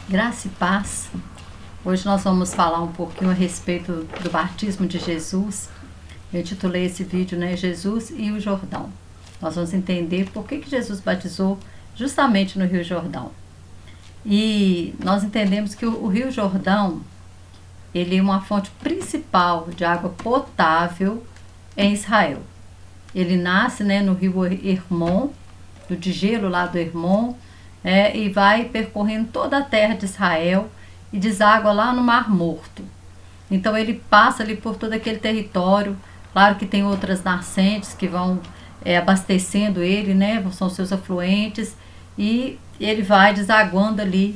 Graça e paz. Hoje nós vamos falar um pouquinho a respeito do batismo de Jesus. Eu intitulei esse vídeo, né, Jesus e o Jordão. Nós vamos entender por que Jesus batizou justamente no Rio Jordão. E nós entendemos que o Rio Jordão, ele é uma fonte principal de água potável em Israel. Ele nasce, né, no rio Hermon, do gelo lá do Hermon, e vai percorrendo toda a terra de Israel e deságua lá no Mar Morto. Então ele passa ali por todo aquele território. Claro que tem outras nascentes que vão abastecendo ele, né? São seus afluentes, e ele vai desaguando ali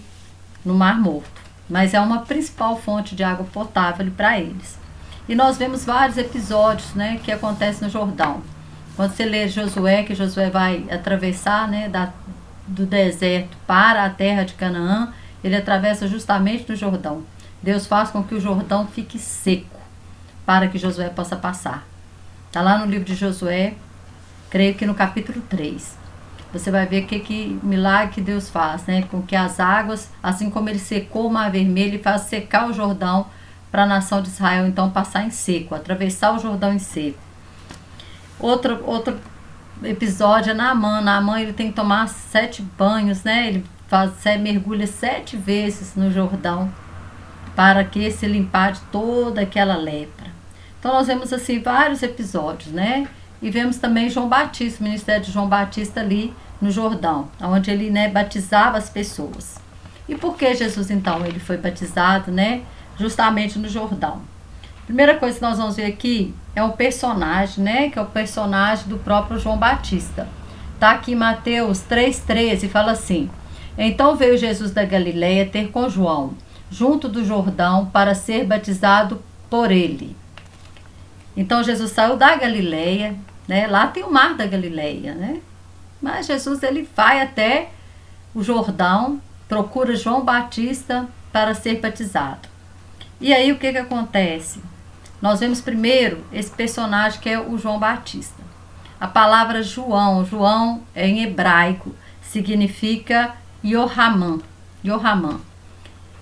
no Mar Morto. Mas é uma principal fonte de água potável para eles. E nós vemos vários episódios, né, que acontecem no Jordão. Quando você lê Josué, que Josué vai atravessar, né, do deserto para a terra de Canaã, ele atravessa justamente no Jordão. Deus faz com que o Jordão fique seco para que Josué possa passar. Está lá no livro de Josué, creio que no capítulo 3. Você vai ver que milagre que Deus faz, né? Com que as águas, assim como ele secou o Mar Vermelho, ele faz secar o Jordão para a nação de Israel, então passar em seco, atravessar o Jordão em seco. Outro episódio é Naamã. Naamã, ele tem que tomar 7 banhos, né? Ele mergulha 7 vezes no Jordão para que se limpar de toda aquela lepra. Então nós vemos assim vários episódios, né? E vemos também João Batista, o ministério de João Batista ali no Jordão, onde ele, né, batizava as pessoas. E por que Jesus então ele foi batizado, né, justamente no Jordão? Primeira coisa que nós vamos ver aqui é um personagem, né, que é o personagem do próprio João Batista. Tá aqui em Mateus 3,13, fala assim: então veio Jesus da Galileia ter com João, junto do Jordão, para ser batizado por ele. Então Jesus saiu da Galileia, né, lá tem o mar da Galileia, né, mas Jesus ele vai até o Jordão, procura João Batista para ser batizado. E aí o que acontece? Nós vemos primeiro esse personagem que é o João Batista. A palavra João em hebraico significa Yohaman.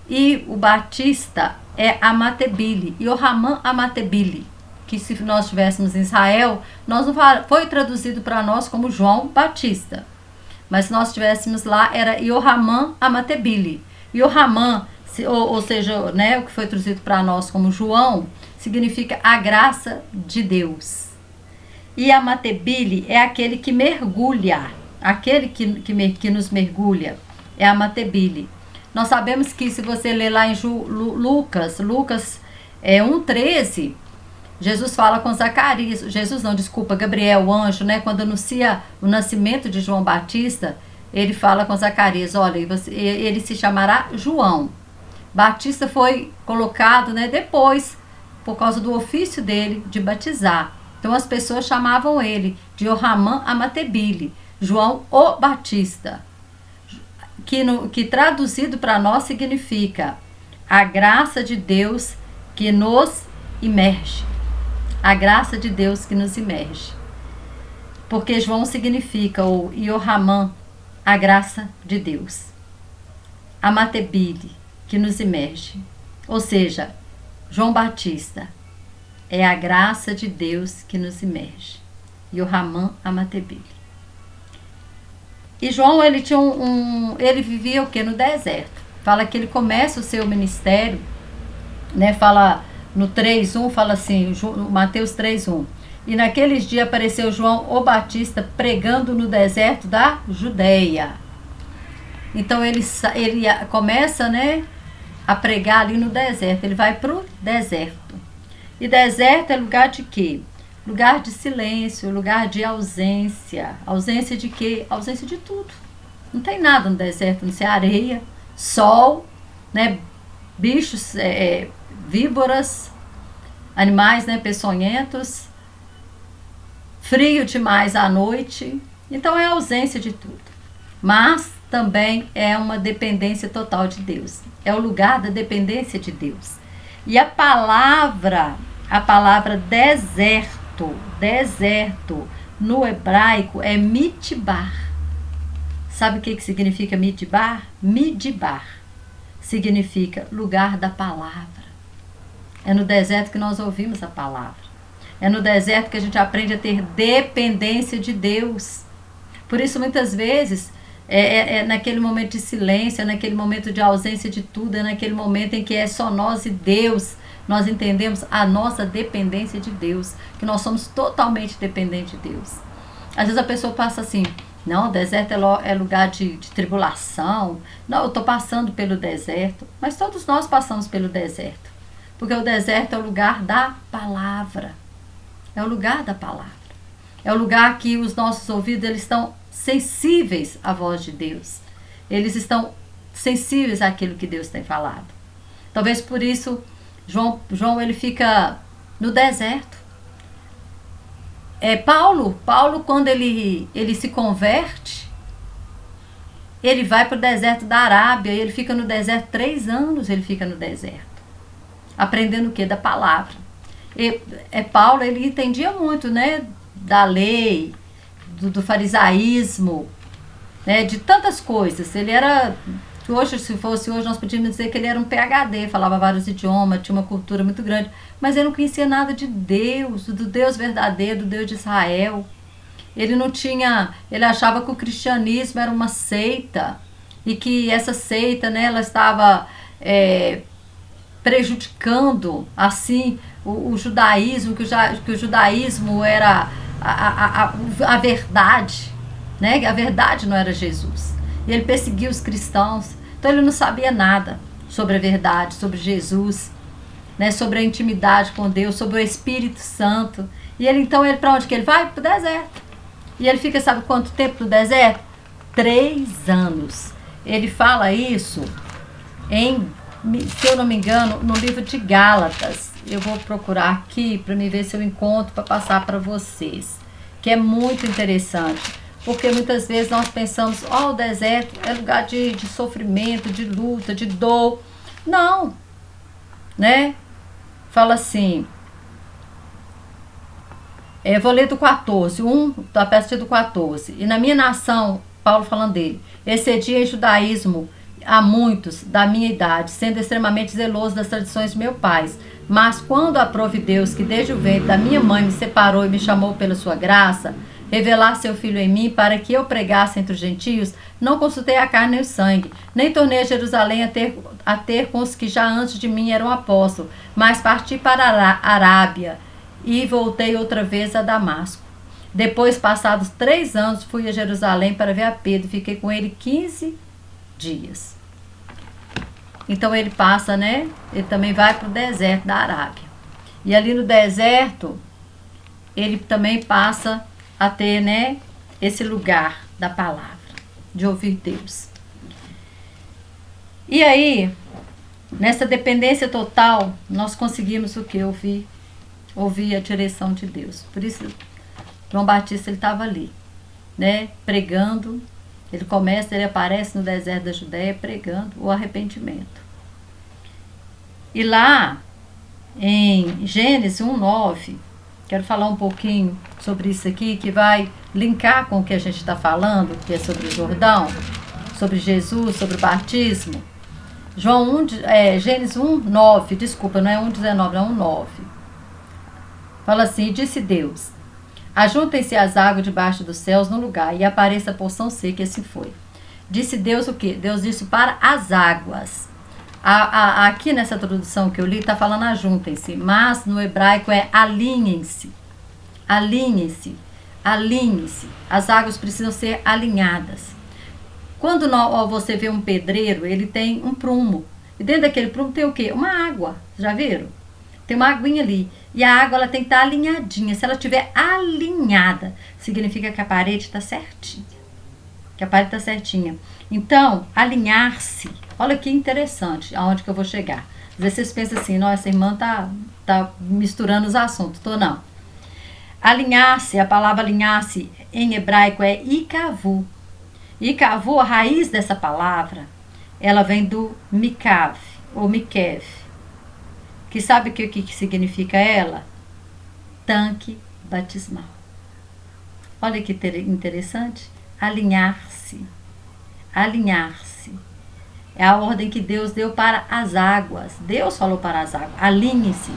E o Batista é Amatebile, Yohaman Amatebile, que se nós estivéssemos em Israel, foi traduzido para nós como João Batista. Mas se nós estivéssemos lá, era Yohaman Amatebile. Yohaman, ou seja, né, o que foi traduzido para nós como João, significa a graça de Deus. E Amatebile é aquele que mergulha, aquele que nos mergulha, é Amatebile. Nós sabemos que se você ler lá em Lucas 1,13, Jesus fala com Zacarias, Gabriel, o anjo, né, quando anuncia o nascimento de João Batista, ele fala com Zacarias, olha, ele se chamará João. Batista foi colocado, né, depois, por causa do ofício dele de batizar. Então as pessoas chamavam ele de Yohaman Amatebile, João o Batista, que traduzido para nós significa a graça de Deus que nos imerge. A graça de Deus que nos imerge. Porque João significa, ou Yohaman, a graça de Deus. Amatebile, que nos imerge. Ou seja, João Batista é a graça de Deus que nos imerge. Yohaman Amatebile. E João, ele tinha ele vivia o quê? No deserto. Fala que ele começa o seu ministério, né? Fala no 3:1, fala assim, Mateus 3:1. E naqueles dias apareceu João o Batista pregando no deserto da Judeia. Então ele começa, né, a pregar ali no deserto. Ele vai para o deserto. E deserto é lugar de quê? Lugar de silêncio, lugar de ausência. Ausência de quê? Ausência de tudo. Não tem nada no deserto, não tem areia, sol, né, bichos, víboras, animais, né, peçonhentos, frio demais à noite. Então é a ausência de tudo. Mas também é uma dependência total de Deus. É o lugar da dependência de Deus. E a palavra deserto, no hebraico é midbar. Sabe o que significa midbar? Midbar significa lugar da palavra. É no deserto que nós ouvimos a palavra. É no deserto que a gente aprende a ter dependência de Deus. Por isso, muitas vezes, é naquele momento de silêncio, é naquele momento de ausência de tudo, é naquele momento em que é só nós e Deus, nós entendemos a nossa dependência de Deus, que nós somos totalmente dependentes de Deus. Às vezes a pessoa passa assim, não, o deserto é lugar de tribulação, não, eu estou passando pelo deserto, mas todos nós passamos pelo deserto, porque o deserto é o lugar da palavra, é o lugar da palavra, é o lugar que os nossos ouvidos eles estão sensíveis à voz de Deus, eles estão sensíveis àquilo que Deus tem falado. Talvez por isso João ele fica no deserto. Paulo quando ele se converte, ele vai para o deserto da Arábia, e ele fica no deserto 3 anos, ele fica no deserto, aprendendo o que? Da palavra. Paulo, ele entendia muito, né, da lei, do farisaísmo, né, de tantas coisas. Ele era, hoje, se fosse hoje, nós podíamos dizer que ele era um PhD, falava vários idiomas, tinha uma cultura muito grande, mas ele não conhecia nada de Deus, do Deus verdadeiro, do Deus de Israel. Ele achava que o cristianismo era uma seita, e que essa seita, né, ela estava prejudicando, assim, o judaísmo, que o judaísmo era a verdade, né? A verdade não era Jesus. E ele perseguia os cristãos. Então ele não sabia nada sobre a verdade, sobre Jesus, né? Sobre a intimidade com Deus, sobre o Espírito Santo. E ele para onde que ele vai? Para o deserto. E ele fica, sabe quanto tempo no deserto? 3 anos. Ele fala isso se eu não me engano, no livro de Gálatas. Eu vou procurar aqui para me ver se eu encontro para passar para vocês, que é muito interessante, porque muitas vezes nós pensamos, o deserto é lugar de sofrimento, de luta, de dor. Não, né? Fala assim, eu vou ler do 14, a partir do 14. E na minha nação, Paulo falando dele, excedi em judaísmo a muitos da minha idade, sendo extremamente zeloso das tradições de meu pai. Mas quando aprove Deus, que desde o ventre da minha mãe me separou e me chamou pela sua graça, revelar seu Filho em mim para que eu pregasse entre os gentios, não consultei a carne nem o sangue, nem tornei a Jerusalém a ter com os que já antes de mim eram apóstolos, mas parti para a Arábia e voltei outra vez a Damasco. Depois, passados 3 anos, fui a Jerusalém para ver a Pedro e fiquei com ele 15 dias. Então ele passa, né? Ele também vai para o deserto da Arábia. E ali no deserto, ele também passa a ter, né, esse lugar da palavra, de ouvir Deus. E aí, nessa dependência total, nós conseguimos o que? Ouvir a direção de Deus. Por isso, João Batista, ele estava ali, né, pregando. Ele aparece no deserto da Judéia pregando o arrependimento. E lá, em Gênesis 1:9, quero falar um pouquinho sobre isso aqui, que vai linkar com o que a gente está falando, que é sobre o Jordão, sobre Jesus, sobre o batismo. Gênesis 1:9, desculpa, não é 1:19, é 1:9. Fala assim, disse Deus, ajuntem-se as águas debaixo dos céus no lugar, e apareça a porção seca, e assim foi. Disse Deus o quê? Deus disse para as águas. Aqui nessa tradução que eu li, está falando ajuntem-se, mas no hebraico é alinhem-se. Alinhem-se. Alinhem-se. As águas precisam ser alinhadas. Quando você vê um pedreiro, ele tem um prumo. E dentro daquele prumo tem o quê? Uma água. Já viram? Tem uma aguinha ali. E a água ela tem que estar alinhadinha. Se ela estiver alinhada, significa que a parede está certinha. Que a parede está certinha. Então, alinhar-se. Olha que interessante aonde que eu vou chegar. Às vezes vocês pensam assim, nossa, irmã tá misturando os assuntos. Tô não. Alinhar-se, a palavra alinhar-se em hebraico é ikavu. Ikavu, a raiz dessa palavra, ela vem do mikav, ou mikev. Que sabe o que significa ela? Tanque batismal. Olha que interessante. Alinhar-se. Alinhar-se. É a ordem que Deus deu para as águas. Deus falou para as águas: alinhem-se,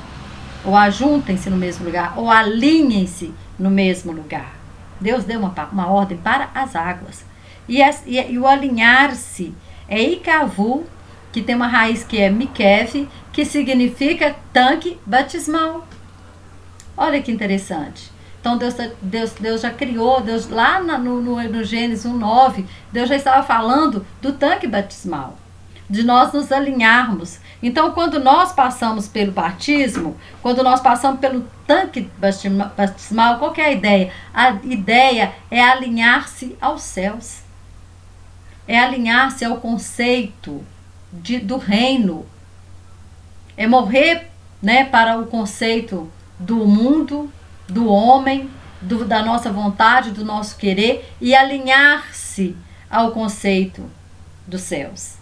ou ajuntem-se no mesmo lugar, ou alinhem-se no mesmo lugar. Deus deu uma ordem para as águas. E o alinhar-se é Ikavu, que tem uma raiz que é Mikev, que significa tanque batismal. Olha que interessante. Então Deus já criou, lá no Gênesis 1:9, Deus já estava falando do tanque batismal, de nós nos alinharmos. Então, quando nós passamos pelo batismo, quando nós passamos pelo tanque batismal, qual que é a ideia? A ideia é alinhar-se aos céus. É alinhar-se ao conceito do reino. É morrer, né, para o conceito do mundo, do homem, da nossa vontade, do nosso querer, e alinhar-se ao conceito dos céus.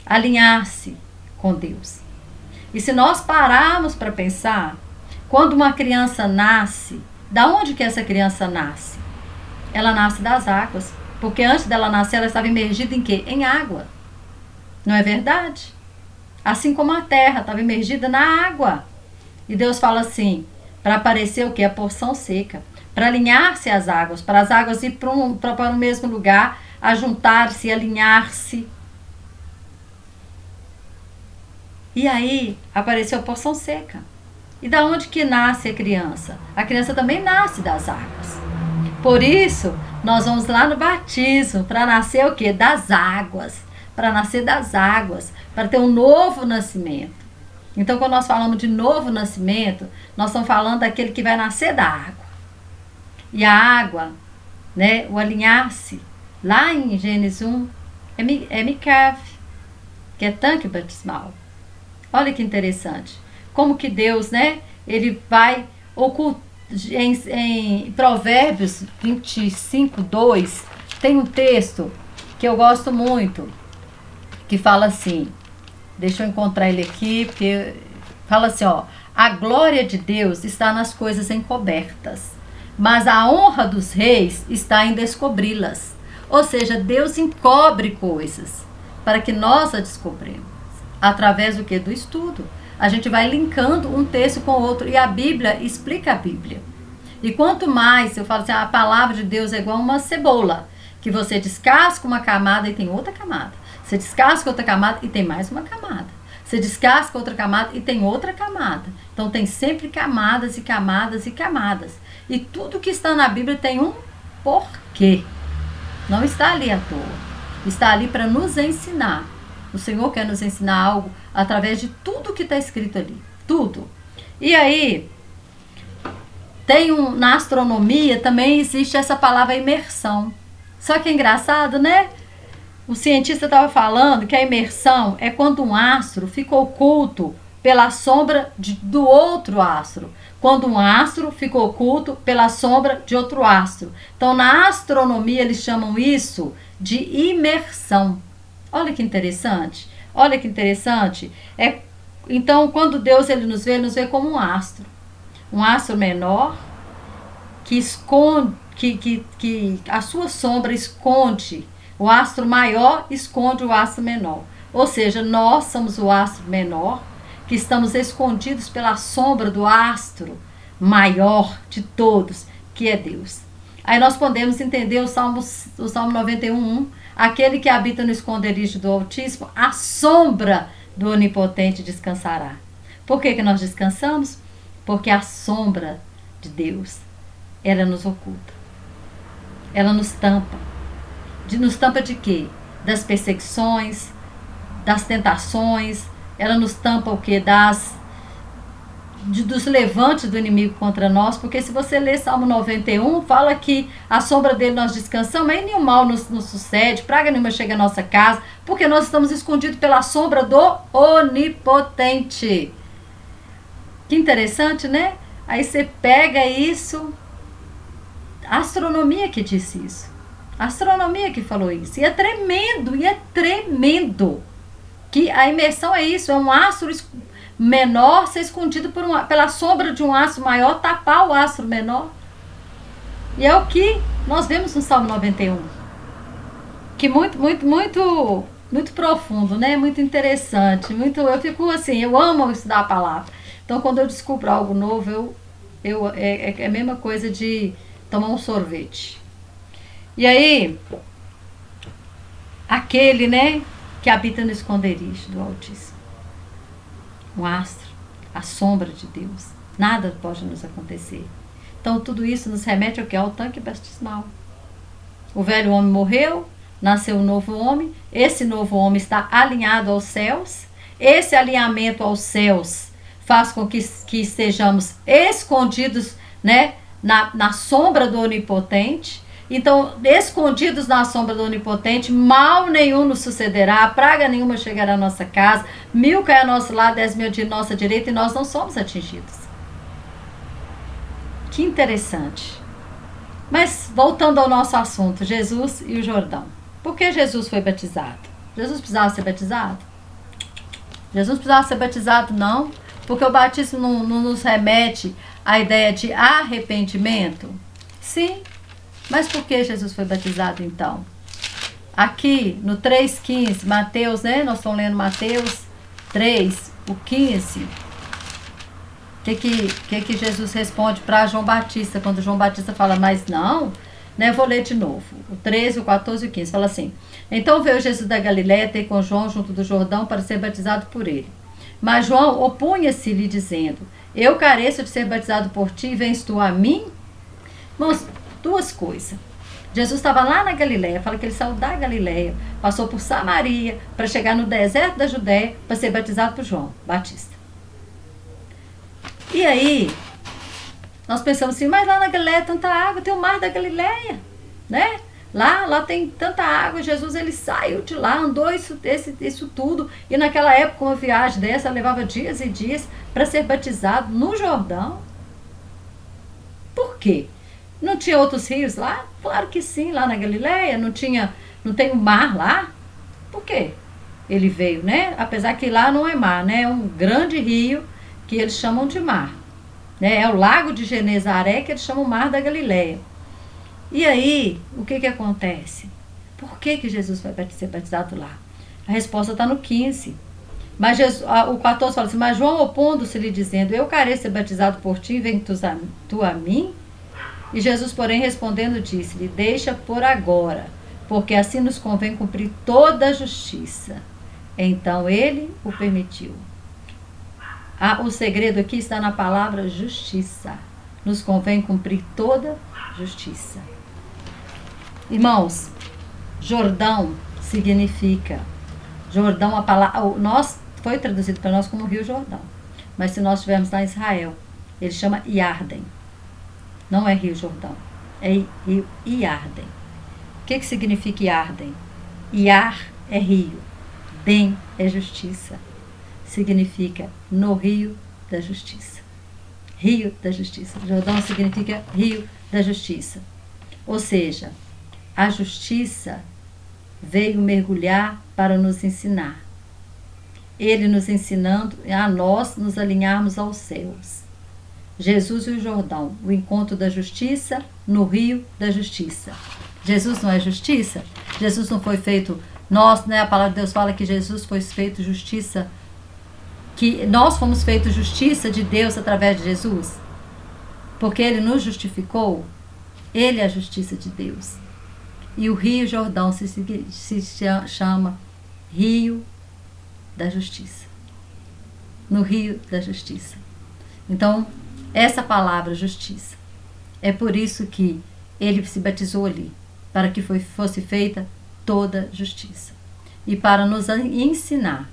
Alinhar-se com Deus. E se nós pararmos para pensar, quando uma criança nasce, da onde que essa criança nasce? Ela nasce das águas, porque antes dela nascer, ela estava imergida em quê? Em água. Não é verdade? Assim como a terra estava imergida na água. E Deus fala assim, para aparecer o quê? A porção seca. Para alinhar-se às águas, para as águas ir para o mesmo lugar, a juntar-se, alinhar-se. E aí apareceu a porção seca. E da onde que nasce a criança? A criança também nasce das águas. Por isso, nós vamos lá no batismo, para nascer o quê? Das águas. Para nascer das águas, para ter um novo nascimento. Então, quando nós falamos de novo nascimento, nós estamos falando daquele que vai nascer da água. E a água, né, o alinhar-se, lá em Gênesis 1, é Mikav, que é tanque batismal. Olha que interessante. Como que Deus, né, ele vai ocultar. Em Provérbios 25:2, tem um texto que eu gosto muito, que fala assim, deixa eu encontrar ele aqui, porque fala assim, ó: a glória de Deus está nas coisas encobertas, mas a honra dos reis está em descobri-las. Ou seja, Deus encobre coisas para que nós a descobrimos. Através do quê? Do estudo. A gente vai linkando um texto com o outro, e a Bíblia explica a Bíblia. E quanto mais, eu falo assim, a palavra de Deus é igual uma cebola, que você descasca uma camada e tem outra camada. Você descasca outra camada e tem mais uma camada. Você descasca outra camada e tem outra camada. Então tem sempre camadas e camadas e camadas. E tudo que está na Bíblia tem um porquê. Não está ali à toa. Está ali para nos ensinar. O Senhor quer nos ensinar algo através de tudo que está escrito ali. Tudo. E aí, na astronomia também existe essa palavra imersão. Só que é engraçado, né? O cientista estava falando que a imersão é quando um astro fica oculto pela sombra do outro astro. Quando um astro fica oculto pela sombra de outro astro. Então, na astronomia, eles chamam isso de imersão. Olha que interessante. Olha que interessante. Então, quando Deus ele nos vê como um astro. Um astro menor que esconde, que a sua sombra esconde. O astro maior esconde o astro menor. Ou seja, nós somos o astro menor, que estamos escondidos pela sombra do astro maior de todos, que é Deus. Aí nós podemos entender o Salmo 91:1, aquele que habita no esconderijo do Altíssimo, a sombra do Onipotente descansará. Por que nós descansamos? Porque a sombra de Deus, ela nos oculta. Ela nos tampa. Nos tampa de quê? Das perseguições, das tentações. Ela nos tampa o quê? Dos levantes do inimigo contra nós. Porque se você ler Salmo 91, fala que a sombra dele nós descansamos, aí nenhum mal nos sucede, praga nenhuma chega à nossa casa, porque nós estamos escondidos pela sombra do Onipotente. Que interessante, né? Aí você pega isso, a astronomia que disse isso. A astronomia que falou isso. E é tremendo. Que a imersão é isso, é um astro menor ser escondido pela sombra de um astro maior, tapar o astro menor. E é o que nós vemos no Salmo 91. Que muito muito profundo, né? Muito interessante. Eu fico assim, eu amo estudar a palavra. Então, quando eu descubro algo novo, é a mesma coisa de tomar um sorvete. E aí, aquele, né, que habita no esconderijo do Altíssimo, um astro, a sombra de Deus, nada pode nos acontecer. Então, tudo isso nos remete ao que? Ao tanque batismal. O velho homem morreu, nasceu um novo homem, esse novo homem está alinhado aos céus, esse alinhamento aos céus faz com que estejamos escondidos, né, na sombra do Onipotente. Então, escondidos na sombra do Onipotente, mal nenhum nos sucederá, praga nenhuma chegará à nossa casa, 1000 cai ao nosso lado, 10.000 de nossa direita, e nós não somos atingidos. Que interessante. Mas, voltando ao nosso assunto, Jesus e o Jordão. Por que Jesus foi batizado? Jesus precisava ser batizado? Jesus precisava ser batizado, não. Porque o batismo não nos remete à ideia de arrependimento? Sim. Mas por que Jesus foi batizado, então? Aqui, no 3,15, Mateus, né? Nós estamos lendo Mateus 3, o 15. O que Jesus responde para João Batista, quando João Batista fala, mas não, né? Eu vou ler de novo. O 13, o 14 e o 15. Fala assim: então veio Jesus da Galiléia ter com João junto do Jordão para ser batizado por ele. Mas João opunha-se-lhe, dizendo: eu careço de ser batizado por ti, e vens tu a mim? Irmãos, duas coisas. Jesus estava lá na Galiléia, fala que ele saiu da Galiléia, passou por Samaria, para chegar no deserto da Judéia, para ser batizado por João Batista. E aí, nós pensamos assim, mas lá na Galiléia tanta água, tem o mar da Galiléia, né? Lá tem tanta água, Jesus ele saiu de lá, andou isso tudo, e naquela época uma viagem dessa levava dias e dias para ser batizado no Jordão. Por quê? Não tinha outros rios lá? Claro que sim, lá na Galiléia, não tem um mar lá. Por quê? Ele veio, né? Apesar que lá não é mar, né? É um grande rio que eles chamam de mar, né? É o lago de Genezaré que eles chamam Mar da Galiléia. E aí, o que acontece? Por que Jesus vai ser batizado lá? A resposta está no 15. Mas o 14 fala assim, mas João opondo-se lhe dizendo, eu careço ser batizado por ti, vem tu a mim? E Jesus, porém, respondendo, disse-lhe, deixa por agora, porque assim nos convém cumprir toda a justiça. Então ele o permitiu. O segredo aqui está na palavra justiça. Nos convém cumprir toda justiça. Irmãos, Jordão significa, Jordão, a palavra, foi traduzido para nós como Rio Jordão. Mas se nós estivermos lá em Israel, ele chama Iarden. Não é Rio Jordão, é Rio Iarden. O que significa Iarden? Iar é rio, Den é justiça. Significa no rio da justiça. Rio da justiça. Jordão significa rio da justiça. Ou seja, a justiça veio mergulhar para nos ensinar. Ele nos ensinando a nós nos alinharmos aos céus. Jesus e o Jordão, o encontro da justiça no rio da justiça. Jesus não é justiça? Jesus não foi feito, a palavra de Deus fala que Jesus foi feito justiça, que nós fomos feitos justiça de Deus através de Jesus, porque ele nos justificou, ele é a justiça de Deus. E o Rio Jordão se chama Rio da Justiça. No Rio da Justiça. Então, essa palavra justiça, é por isso que ele se batizou ali, para que fosse feita toda justiça. E para nos ensinar,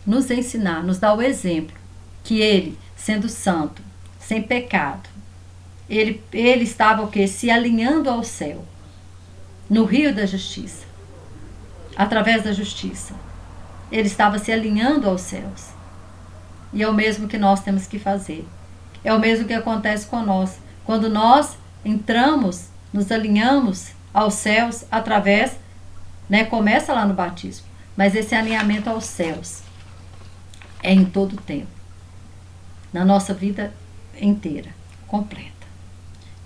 nos dar o exemplo, que ele, sendo santo, sem pecado, ele estava o quê? Se alinhando ao céu, no rio da justiça, através da justiça. Ele estava se alinhando aos céus. E é o mesmo que nós temos que fazer. É o mesmo que acontece com nós. Quando nós entramos, nos alinhamos aos céus através, começa lá no batismo, mas esse alinhamento aos céus é em todo o tempo, na nossa vida inteira, completa.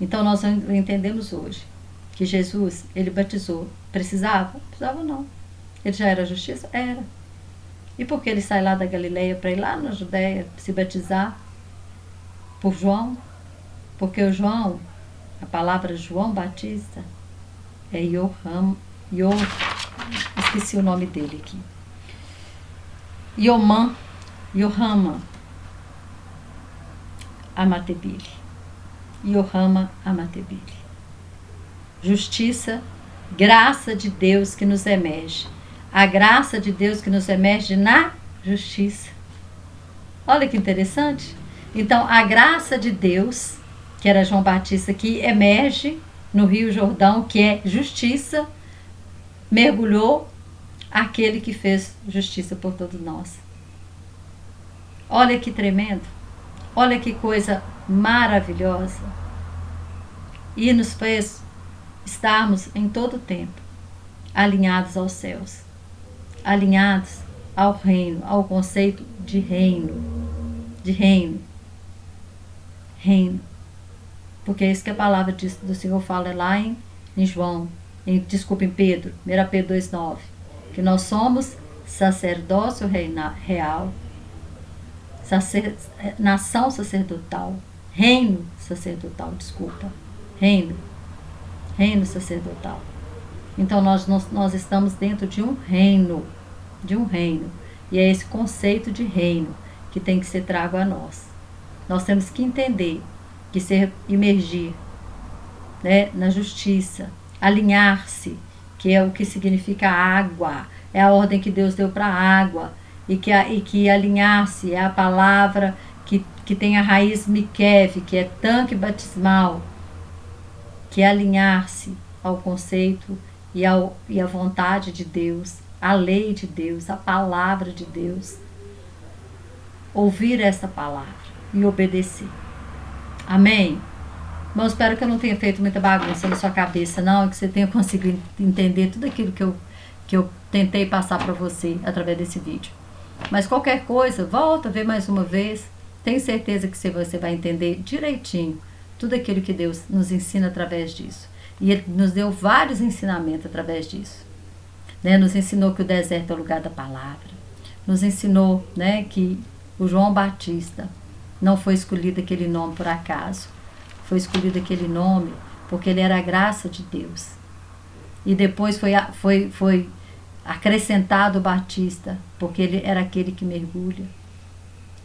Então nós entendemos hoje que Jesus, ele batizou. Precisava? Precisava não. Ele já era justiça? Era. E por que ele sai lá da Galileia para ir lá na Judéia se batizar? Por João? Porque o João, a palavra João Batista, é esqueci o nome dele aqui. Yohama Amatebile. Yohama Amatebile. Justiça, graça de Deus que nos emerge. A graça de Deus que nos emerge na justiça. Olha que interessante. Então, a graça de Deus, que era João Batista, que emerge no Rio Jordão, que é justiça, mergulhou aquele que fez justiça por todos nós. Olha que tremendo. Olha que coisa maravilhosa. E nos fez estarmos em todo o tempo alinhados aos céus, alinhados ao reino, ao conceito de reino, reino, porque é isso que a palavra do Senhor fala lá em João, em Pedro, 1 Pedro 2,9, que nós somos sacerdócio real, nação sacerdotal, reino sacerdotal, reino sacerdotal. Então nós estamos dentro de um reino, e é esse conceito de reino que tem que ser trago a nós. Nós temos que entender que imergir, né, na justiça, alinhar-se, que é o que significa água, é a ordem que Deus deu para a água, e que alinhar-se é a palavra que tem a raiz Mikev, que é tanque batismal, que é alinhar-se ao conceito e à vontade de Deus, à lei de Deus, à palavra de Deus. Ouvir essa palavra e obedecer. Amém? Mas espero que eu não tenha feito muita bagunça na sua cabeça, não, e que você tenha conseguido entender tudo aquilo que eu tentei passar para você através desse vídeo. Mas qualquer coisa, volta a ver mais uma vez. Tenho certeza que você vai entender direitinho tudo aquilo que Deus nos ensina através disso. E Ele nos deu vários ensinamentos através disso. Né? Nos ensinou que o deserto é o lugar da palavra. Nos ensinou, né, que o João Batista não foi escolhido aquele nome por acaso. Foi escolhido aquele nome porque ele era a graça de Deus. E depois foi acrescentado o Batista, porque ele era aquele que mergulha.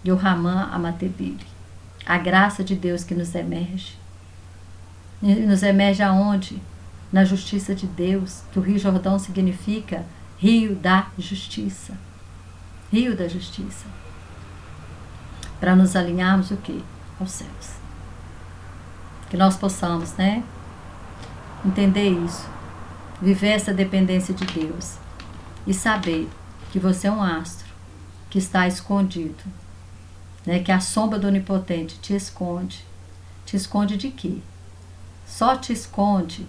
Yohama Amatebile. A graça de Deus que nos emerge. E nos emerge aonde? Na justiça de Deus, que o Rio Jordão significa Rio da Justiça. Rio da Justiça. Para nos alinharmos o quê? Aos céus. Que nós possamos, né, entender isso, viver essa dependência de Deus e saber que você é um astro que está escondido, né, que a sombra do Onipotente te esconde. Te esconde de quê? Só te esconde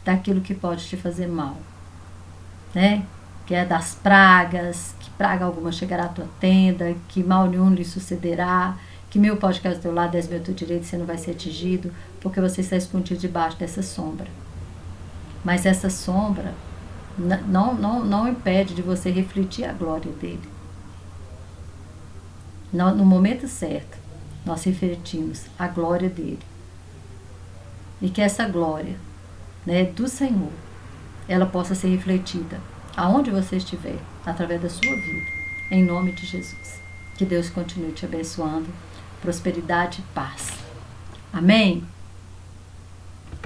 daquilo que pode te fazer mal, né? Que é das pragas, que praga alguma chegará à tua tenda, que mal nenhum lhe sucederá, que 1000 pode cair ao teu lado, 10.000 ao teu direito, você não vai ser atingido, porque você está escondido debaixo dessa sombra. Mas essa sombra não impede de você refletir a glória dele. No momento certo, nós refletimos a glória dele. E que essa glória, né, do Senhor, ela possa ser refletida aonde você estiver, através da sua vida, em nome de Jesus. Que Deus continue te abençoando, prosperidade e paz. Amém?